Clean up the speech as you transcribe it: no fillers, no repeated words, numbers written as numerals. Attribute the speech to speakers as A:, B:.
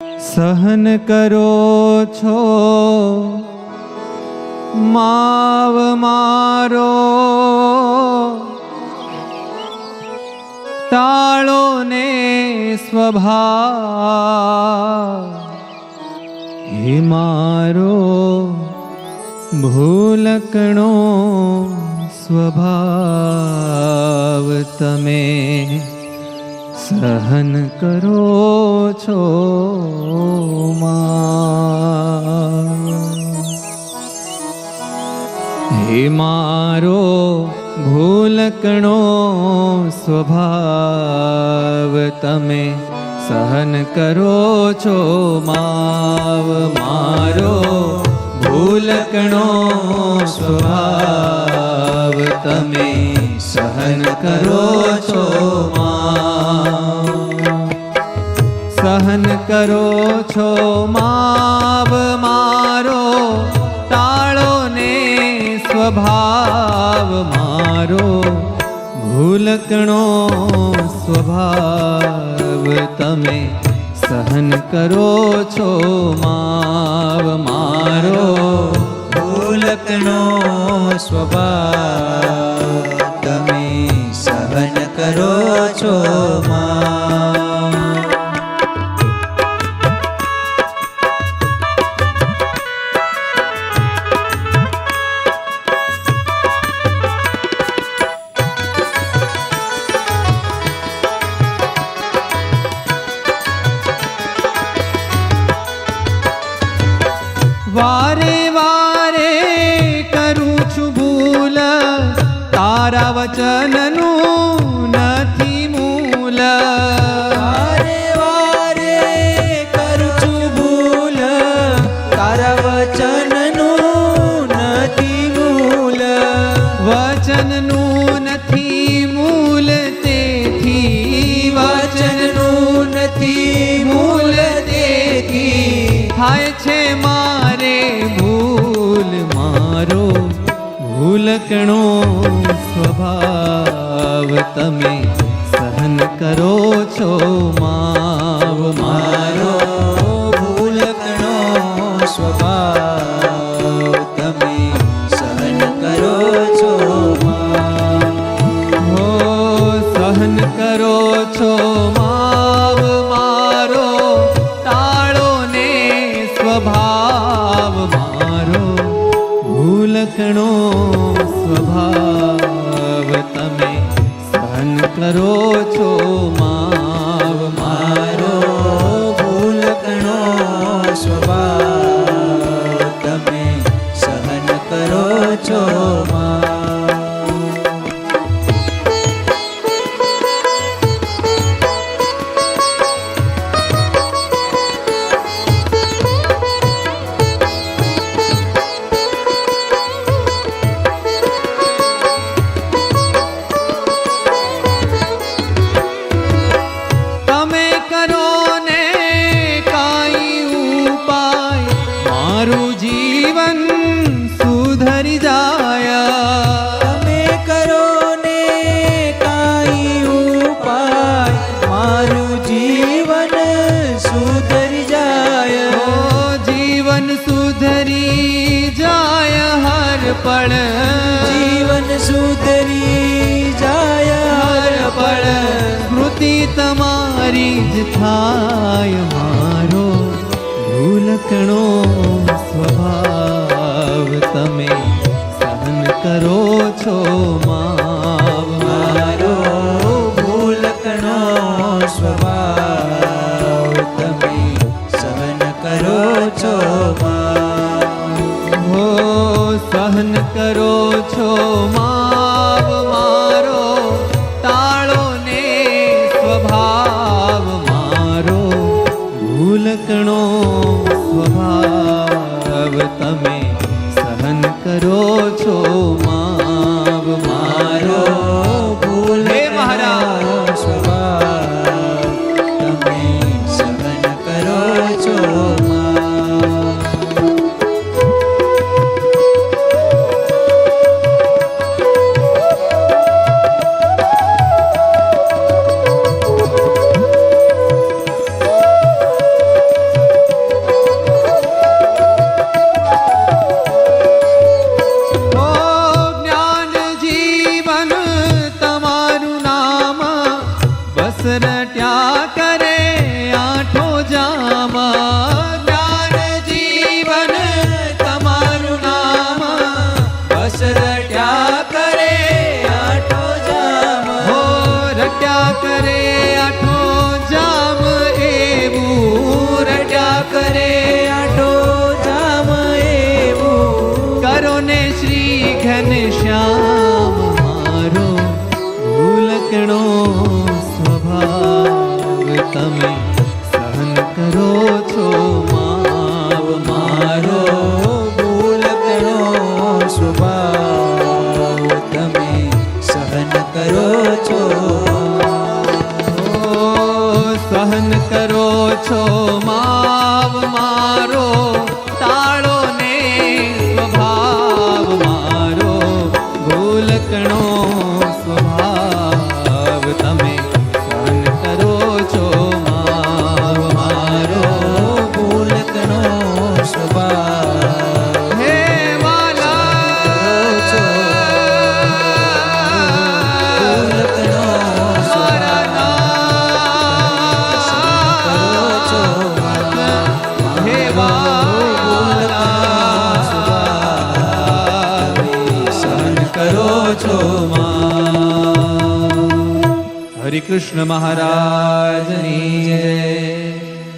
A: સહન કરો છો માવ મારો, ટાળો ને સ્વભાવ, હે મારો ભૂલકણો સ્વભાવ, તમે સહન કરો છો માં। હે મારો ભૂલકણો સ્વભાવ, તમે સહન કરો છો માવ, મારો ભૂલકણો સ્વભાવ, તમે સહન કરો છો માં। સહન કરો છો માવ મારો, ટાળો ને સ્વભાવ, મારો ભૂલકણો સ્વભાવ, તમે સહન કરો છો માવ, મારો
B: ભૂલકણો સ્વભાવ, તમે સહન કરો છો માં।
A: વારે વારે કરું છું ભૂલ, તારા વચનનું નથી મૂલ,
B: વારે વારે કરું છું ભૂલ, તારા વચનનું નથી મૂલ,
A: વચનનું નથી મૂલ, તેથી
B: વચનનું નથી મૂલ, તેથી
A: થાય છે મારે ભૂલ, મારો ભૂલકણો સ્વભાવ, તમે સહન કરો છો માવ,
B: મારો ભૂલકણો સ્વભાવ, તમે સહન કરો છો માં।
A: હો સહન કરો છો માવ મારો, ટાળો ને સ્વભાવ, મારો ભૂલકણો સ્વભાવ, તમે સહન કરો છો માવ,
B: મારો ભૂલકણો સ્વભાવ, તમે સહન કરો છો માં।
A: તમે કરો ને કાંઈ ઉપાય, મારું જીવન સુધરી જાય,
B: તમે કરો ને કાંઈ ઉપાય, મારું જીવન સુધરી જાય,
A: ઓ જીવન સુધરી જાય હર પળ,
B: જીવન સુધરી જાય હર પળ,
A: સ્મૃતિ તમારી જ થાય, મારો ભૂલકણો સ્વભાવ, તમે સહન કરો છો માવ,
B: મારો ભૂલકણો સ્વભાવ, તમે સહન કરો છો માં।
A: હો સહન કરો છો માવ મારો, ટાળો ને સ્વભાવ, મારો ભૂલકણો સ્વભાવ, તમે સહન કરો છો માવ, મારો
B: ભૂલકણો સ્વભાવ, તમે સહન કરો છો માં।
A: છો માં. હરિ કૃષ્ણ મહારાજની જય.